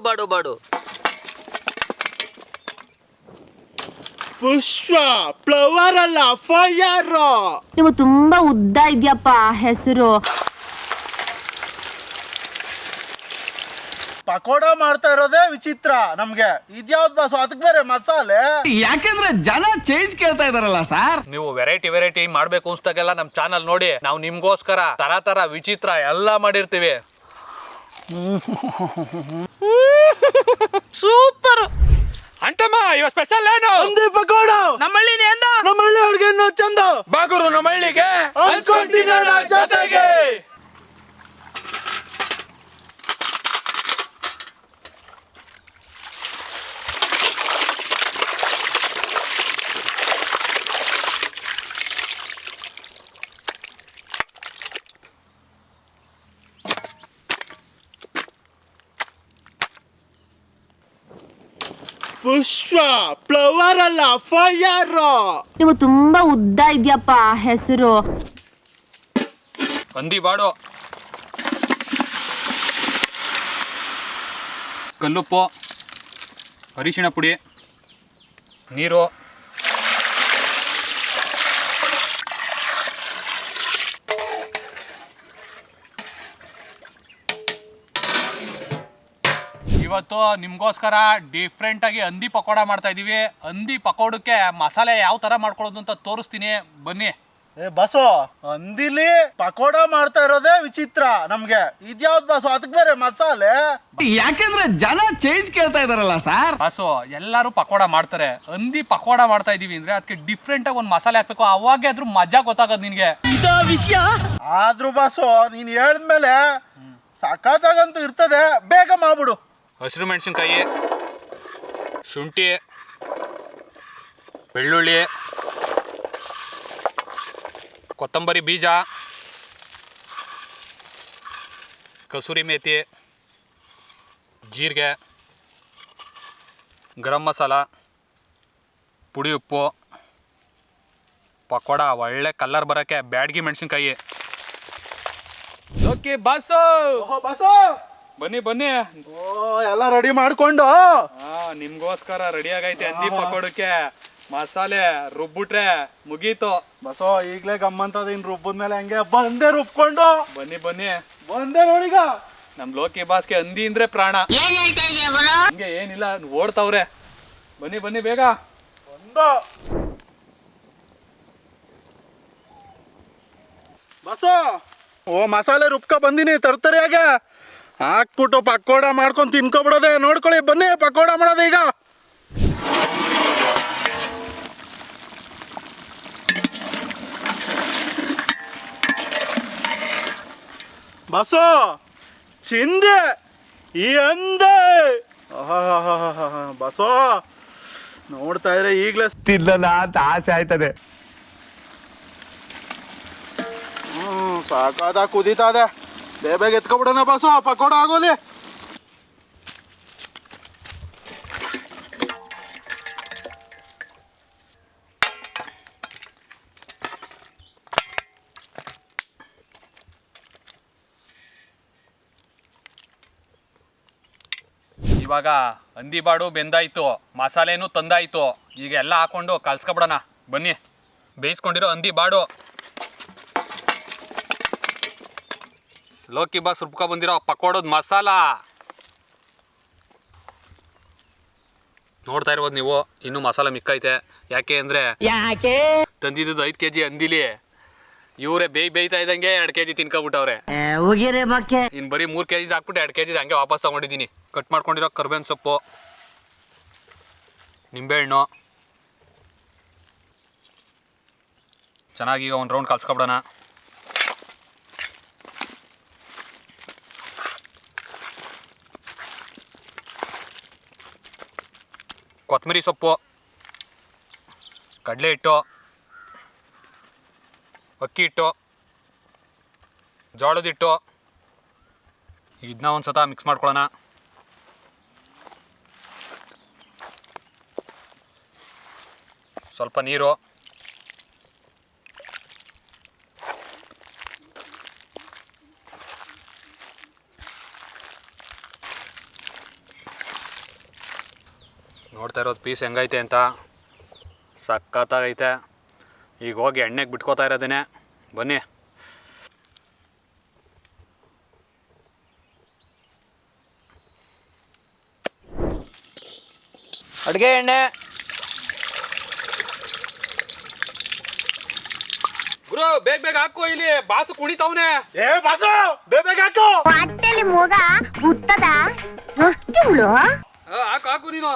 ಬಾಡು ಬಾಡು. ಪುಷ್ಪ flower ಅಲ್ಲ fire. ನೀವು ತುಂಬಾ ಉದ್ದ ಇದ್ಯಪ್ಪ ಹೆಸರು. ಪಕೋಡ ಮಾಡ್ತಾ ಇರೋದೇ ವಿಚಿತ್ರ ನಮ್ಗೆ. ಇದ್ಯಾವ್ದು ಬಾಸು ಅದಕ್ಕೆ ಬೇರೆ ಮಸಾಲೆ? ಯಾಕಂದ್ರೆ ಜನ ಚೇಂಜ್ ಕೇಳ್ತಾ ಇದಾರಲ್ಲ ಸರ್. ನೀವು ವೆರೈಟಿ ಮಾಡ್ಬೇಕು ಅನ್ಸ್ದಾಗೆಲ್ಲ ನಮ್ ಚಾನಲ್ ನೋಡಿ, ನಾವು ನಿಮ್ಗೋಸ್ಕರ ತರ ವಿಚಿತ್ರ ಎಲ್ಲ ಮಾಡಿರ್ತೀವಿ. ಸೂಪರ್ ಅಂಟಮ್ಮ. ಇವ ಸ್ಪೆಷಲ್ ಏನು? ಹಂದಿ ಪಕೋಡ. ನಮ್ಮಳ್ಳಿ ನಮ್ಮಳ್ಳಿ ಅವ್ರಿಗೆ ಇನ್ನೂ ಚಂದ. ಬಾಗುರು ನಮ್ಮಳ್ಳಿಗೆ ಹಂಚ್ಕೊಂತೀನಿ ಜೊತೆಗೆ. ಪುಷ್ಪ ಫ್ಲವರ್ ಅಲ್ಲ ಫೈರ್. ನೀವು ತುಂಬಾ ಉದ್ದ ಇದ್ಯಪ್ಪ ಹೆಸರು. ಹಂದಿ ಬಾಡು, ಕಲ್ಲುಪ್ಪು, ಅರಿಶಿಣ ಪುಡಿ, ನೀರು, ಇವತ್ತು ನಿಮ್ಗೋಸ್ಕರ ಡಿಫ್ರೆಂಟ್ ಆಗಿ ಹಂದಿ ಪಕೋಡ ಮಾಡ್ತಾ ಇದೀವಿ. ಹಂದಿ ಪಕೋಡಕ್ಕೆ ಮಸಾಲೆ ಯಾವ ತರ ಮಾಡ್ಕೊಳ್ಳೋದು ಅಂತ ತೋರಿಸ್ತೀನಿ, ಬನ್ನಿ. ಬಸು ಹಂದಿಲಿ ಪಕೋಡ ಮಾಡ್ತಾ ಇರೋದೇ ವಿಚಿತ್ರ ನಮ್ಗೆ. ಇದ್ಯಾವ್ದು ಬಾಸು ಅದಕ್ಕೆ ಬೇರೆ ಮಸಾಲೆ? ಯಾಕಂದ್ರೆ ಜನ ಚೇಂಜ್ ಕೇಳ್ತಾ ಇದಾರಲ್ಲ ಸರ್. ಬಾಸು ಎಲ್ಲಾರು ಪಕೋಡ ಮಾಡ್ತಾರೆ, ಹಂದಿ ಪಕೋಡ ಮಾಡ್ತಾ ಇದೀವಿ ಅಂದ್ರೆ ಅದಕ್ಕೆ ಡಿಫ್ರೆಂಟ್ ಆಗಿ ಒಂದು ಮಸಾಲೆ ಹಾಕ್ಬೇಕು, ಅವಾಗೇ ಅದ್ರ ಮಜಾ ಗೊತ್ತಾಗೋದು ನಿನ್ಗೆ. ವಿಷಯ ಆದ್ರೂ ಬಾಸು ನೀನ್ ಹೇಳಿದ್ಮೇಲೆ ಸಖತ್ತಾಗಂತೂ ಇರ್ತದೆ. ಬೇಗ ಮಾಡ್ಬಿಡು. ಹಸಿರು ಮೆಣಸಿನ್ಕಾಯಿ, ಶುಂಠಿ, ಬೆಳ್ಳುಳ್ಳಿ, ಕೊತ್ತಂಬರಿ ಬೀಜ, ಕಸೂರಿ ಮೇಥಿ, ಜೀರಿಗೆ, ಗರಂ ಮಸಾಲ, ಪುಡಿ ಉಪ್ಪು, ಪಕೋಡ ಒಳ್ಳೆ ಕಲರ್ ಬರೋಕ್ಕೆ ಬ್ಯಾಡಗಿ ಮೆಣಸಿನ್ಕಾಯಿ. ಓಕೆ ಬಾಸು, ಬಸು ಬನ್ನಿ ಬನ್ನಿ. ಓ ಎಲ್ಲ ರೆಡಿ ಮಾಡ್ಕೊಂಡು ನಿಮ್ಗೋಸ್ಕರ ರೆಡಿ ಆಗೈತೆ ಹಂದಿ ಪಕೋಡಕ್ಕೆ. ಮಸಾಲೆ ರುಬ್ಬಿಟ್ರೆ ಮುಗೀತು. ಬಸೋ ಈಗ್ಲೇ ಗಮ್ಮಂತದ. ಇನ್ ರುಬ್ಬದ್ಮೇಲೆ ಹಂಗೆ ಬಂದೆ ರುಬ್ಕೊಂಡು. ಬನ್ನಿ ಬನ್ನಿ, ಬಂದೆ ನೋಡಿಗ. ನಮ್ ಲೋಕಿ ಬಾಸ್ಗೆ ಹಂದಿ ಅಂದ್ರೆ ಪ್ರಾಣ. ಹಂಗೆ ಏನಿಲ್ಲ, ಓಡ್ತಾವ್ರೆ. ಬನ್ನಿ ಬನ್ನಿ ಬೇಗ. ಒಂದು ಬಸೋ ಓ ಮಸಾಲೆ ರುಬ್ಕ ಬಂದಿನಿ ತರ್ತರಿಯಾಗೆ. ಹಾಕ್ಬಿಟ್ಟು ಪಕೋಡ ಮಾಡ್ಕೊಂಡು ತಿನ್ಕೊಬಿಡೋದೆ. ನೋಡ್ಕೊಳ್ಳಿ, ಬನ್ನಿ ಪಕೋಡ ಮಾಡೋದು ಈಗ. ಬಸೋ ಚಿಂದೆ ಈ ಅಂದೆ. ಬಸೋ ನೋಡ್ತಾ ಇದ್ರೆ ಈಗ್ಲೇ ತಿನ್ನಲ್ಲ ಅಂತ ಆಸೆ ಆಯ್ತದೆ. ಸಾಕಾದ ಕುದೀತಾ ಇದೆ. ಬೇಗ ಎತ್ಕೊಬಿಡೋಣ ಬಸೋ, ಪಕೋಡ ಆಗೋಲಿ. ಇವಾಗ ಹಂದಿ ಬಾಡು ಬೆಂದಾಯ್ತು, ಮಸಾಲೆನೂ ತಂದಾಯ್ತು. ಈಗ ಎಲ್ಲ ಹಾಕೊಂಡು ಕಲ್ಸ್ಕೊಬಿಡೋಣ ಬನ್ನಿ. ಬೇಯಿಸ್ಕೊಂಡಿರೋ ಹಂದಿ ಬಾಡು, ಲೋಕಿ ಬಾಸ್ ರುಬ್ಕೊ ಬಂದಿರೋ ಪಕೋಡದ ಮಸಾಲ. ನೋಡ್ತಾ ಇರ್ಬೋದು ನೀವು, ಇನ್ನೂ ಮಸಾಲ ಮಿಕ್ಕೈತೆ. ಯಾಕೆ ಅಂದರೆ ತಂದಿದ್ದು 5 kg ಹಂದಿಲಿ ಇವರೇ ಬೇಯ್ತಾ ಇದ್ದಂಗೆ 2 kg ತಿನ್ಕೊಬಿಟ್ಟವ್ರೆ. ಇನ್ನು ಬರೀ 3 kg ಹಾಕ್ಬಿಟ್ಟು 2 kg ಹಂಗೆ ವಾಪಸ್ ತೊಗೊಂಡಿದ್ದೀನಿ. ಕಟ್ ಮಾಡ್ಕೊಂಡಿರೋ ಕರ್ಬೇವಿನ ಸೊಪ್ಪು, ನಿಂಬೆಹಣ್ಣು, ಚೆನ್ನಾಗಿ ಒಂದು ರೌಂಡ್ ಕಲ್ಸ್ಕೊಬಿಡೋಣ. ಕೊತ್ತಂಬರಿ ಸೊಪ್ಪು, ಕಡಲೆ ಹಿಟ್ಟು, ಅಕ್ಕಿ ಹಿಟ್ಟು, ಜೋಳದ ಹಿಟ್ಟು, ಇದನ್ನ ಒಂದು ಸತ ಮಿಕ್ಸ್ ಮಾಡ್ಕೊಳ್ಳೋಣ. ಸ್ವಲ್ಪ ನೀರು, ನೋಡ್ತಾ ಇರೋದು ಪೀಸ್ ಹೆಂಗೈತೆ ಅಂತ, ಸಖತ್ತಾಗೈತೆ. ಈಗ ಹೋಗಿ ಎಣ್ಣೆಗೆ ಬಿಟ್ಕೋತಾ ಇರೋದೇನೆ. ಬನ್ನಿ. ಅಡುಗೆ ಎಣ್ಣೆ ಗುರು, ಬೇಗ ಬೇಗ ಹಾಕೋ, ಇಲ್ಲಿ ಬಾಸು ಕುಣಿತಾವನೆ. ಏ ಬಾಸು, ಬೇಗ ಹಾಕು. ಹೊಟ್ಟೆಲಿ ಮೂಗ ಹುತ್ತದ ಎಷ್ಟು ತಿಂಗಳು ಹಾಕು ಹಾಕು ನೀನು.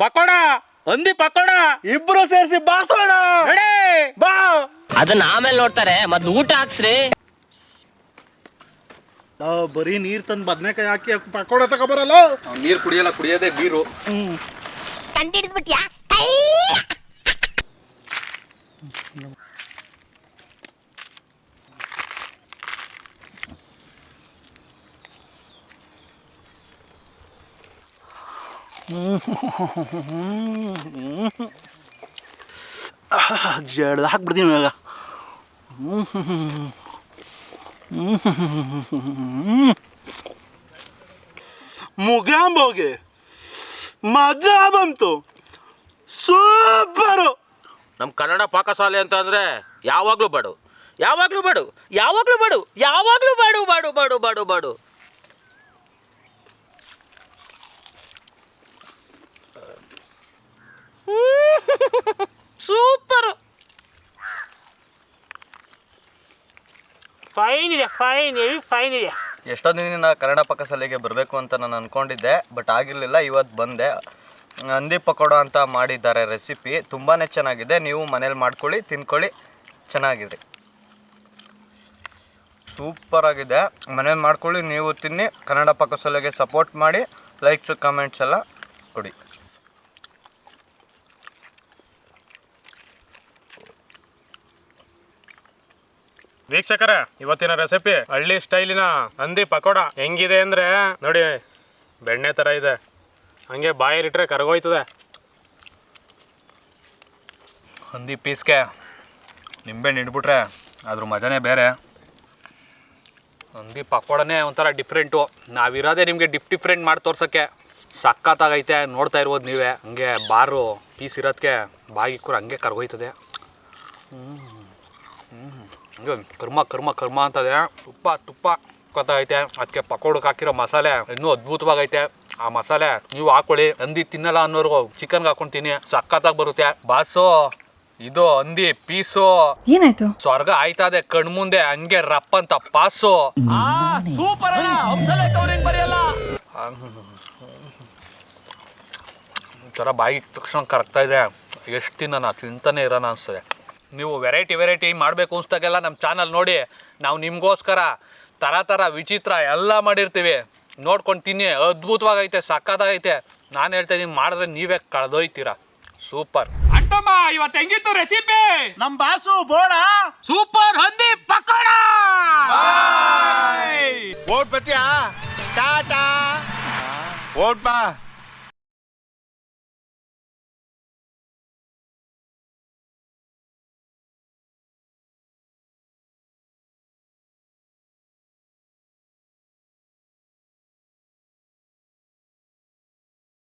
ಪಕೋಡ, ಹಂದಿ ಪಕೋಡ ಇಬ್ರು ಸೇರಿಸಿ ಬಾರ್ಸೋಣ. ಬಾ. ಅದನ್ನ ಆಮೇಲೆ ನೋಡ್ತಾರೆ, ಮೊದ್ಲು ಊಟ ಹಾಕ್ಸ್ರಿ. ಬರೀ ನೀರ್ ತಂದು ಬದನೆಕಾಯಿ ಹಾಕಿ ಪಕೋಡ ತಗೊಬರಲ್ಲ. ನೀರು ಕುಡಿಯಲ್ಲ, ಕುಡಿಯೋದೇ ಬೀರು. ಕಂಡಿಡ್ಬಿಟ್ಯಾ ಜಡ್ದು ಹಾಕ್ಬಿಡ್ತೀನಿ ಇವಾಗ. ಮುಗ್ಯಾಂಬೋಗೆ ಮಜಾ ಬಂತು, ಸೂಪರು. ನಮ್ಮ ಕನ್ನಡ ಪಾಕಶಾಲೆ ಅಂತ ಅಂದ್ರೆ ಯಾವಾಗ್ಲೂ ಬಡು, ಯಾವಾಗ್ಲೂ ಬಡು, ಯಾವಾಗ್ಲೂ ಬಡು, ಯಾವಾಗ್ಲೂ ಬಡು ಬಡು ಬಡು ಬಡು ಬಡು. ಸೂಪರ್, ಫೈನ್ ಇದೆ, ಫೈನ್, ಹೆವಿ ಫೈನ್ ಇದೆ. ಎಷ್ಟೋ ದಿನ ಕನ್ನಡ ಪಾಕಶಾಲೆಗೆ ಬರಬೇಕು ಅಂತ ನಾನು ಅಂದ್ಕೊಂಡಿದ್ದೆ, ಬಟ್ ಆಗಿರಲಿಲ್ಲ. ಇವತ್ತು ಬಂದೆ. ಹಂದಿ ಪಕೋಡ ಅಂತ ಮಾಡಿದ್ದಾರೆ ರೆಸಿಪಿ, ತುಂಬಾ ಚೆನ್ನಾಗಿದೆ. ನೀವು ಮನೇಲಿ ಮಾಡ್ಕೊಳ್ಳಿ, ತಿನ್ಕೊಳ್ಳಿ, ಚೆನ್ನಾಗಿದೆ, ಸೂಪರ್ ಆಗಿದೆ. ಮನೇಲಿ ಮಾಡ್ಕೊಳ್ಳಿ, ನೀವು ತಿನ್ನಿ. ಕನ್ನಡ ಪಾಕಶಾಲೆಗೆ ಸಪೋರ್ಟ್ ಮಾಡಿ, ಲೈಕ್ಸು ಕಮೆಂಟ್ಸ್ ಎಲ್ಲ ಕೊಡಿ. ವೀಕ್ಷಕರೇ, ಇವತ್ತಿನ ರೆಸಿಪಿ ಹಳ್ಳಿ ಸ್ಟೈಲಿನ ಹಂದಿ ಪಕೋಡ ಹೆಂಗಿದೆ ಅಂದ್ರೆ ನೋಡಿ, ಬೆಣ್ಣೆ ತರ ಇದೆ, ಹಂಗೆ ಬಾಯಲ್ಲಿಟ್ರೆ ಕರಗೋಯ್ತದೆ. ಹಂದಿ ಪೀಸ್ಗೆ ನಿಂಬೆಹಣ್ಣು ಇಟ್ಬಿಟ್ರೆ ಅದ್ರ ಮಜಾನೇ ಬೇರೆ. ಹಂದಿ ಪಕೋಡನೇ ಒಂಥರ ಡಿಫ್ರೆಂಟು. ನಾವಿರೋದೇ ನಿಮಗೆ ಡಿಫ್ರೆಂಟ್ ಮಾಡಿ ತೋರ್ಸೋಕ್ಕೆ. ಸಖತ್ತಾಗೈತೆ, ನೋಡ್ತಾ ಇರ್ಬೋದು ನೀವೇ. ಹಂಗೆ ಬಾರು ಪೀಸ್ ಇರೋದಕ್ಕೆ ಬಾಯಿಕ್ಕೂರು ಹಂಗೆ ಕರ್ಗೋಯ್ತದೆ. ಹಂಗೆ ಕರ್ಮ ಕರ್ಮ ಕರ್ಮ ಅಂತದೆ. ತುಪ್ಪ ಗೊತ್ತಾಗೈತೆ. ಅದಕ್ಕೆ ಪಕೋಡಕ್ಕೆ ಹಾಕಿರೋ ಮಸಾಲೆ ಇನ್ನೂ ಅದ್ಭುತವಾಗೈತೆ. ಆ ಮಸಾಲೆ ನೀವು ಹಾಕೊಳ್ಳಿ. ಹಂದಿ ತಿನ್ನಲ್ಲ ಅನ್ನೋರು ಚಿಕನ್ಗೆ ಹಾಕೊಂಡು ತಿನ್ನಿ, ಸಖತ್ತಾಗಿ ಬರುತ್ತೆ. ಬಾಸು, ಇದು ಹಂದಿ ಪೀಸು ಏನಾಯ್ತು? ಸ್ವರ್ಗ ಆಯ್ತದೆ ಕಣ್ಮುಂದೆ, ಹಂಗೆ ರಪ್ಪ ಅಂತ ಪಾಸು. ಸೂಪರ್ ಒಂಥರ ಬಾಯಿಗೆ ತಕ್ಷಣ ಕರಗ್ತಾ ಇದೆ. ಎಷ್ಟು ತಿನ್ನ ತಿಂತಾನೆ ಇರೋಣ ಅನಿಸ್ತದೆ. ನೀವು ವೆರೈಟಿ ಮಾಡಬೇಕು ಅನ್ಸ್ದಾಗೆಲ್ಲ ನಮ್ಮ ಚಾನಲ್ ನೋಡಿ. ನಾವು ನಿಮಗೋಸ್ಕರ ಥರ ವಿಚಿತ್ರ ಎಲ್ಲ ಮಾಡಿರ್ತೀವಿ. ನೋಡ್ಕೊಂಡು ತಿನ್ನಿ, ಅದ್ಭುತವಾಗೈತೆ, ಸಕ್ಕತ್ತಾಗೈತೆ. ನಾನು ಹೇಳ್ತಾ ಇದ್ದೀನಿ, ಮಾಡಿದ್ರೆ ನೀವೇ ಕಳೆದೊಯ್ತೀರಾ. ಸೂಪರ್. ಅಂಟಮ್ಮ, ಇವತ್ತು ಹೆಂಗಿತ್ತು ರೆಸಿಪಿ? ನಮ್ ಬಾಸು ಬೋಡ ಸೂಪರ್ ಹಂದಿ ಪಕೋಡ. ಓಟ್ ಬತ್ತೀಯಾ? ಟಾಟಾ. ಓಟ್ ಬಾ.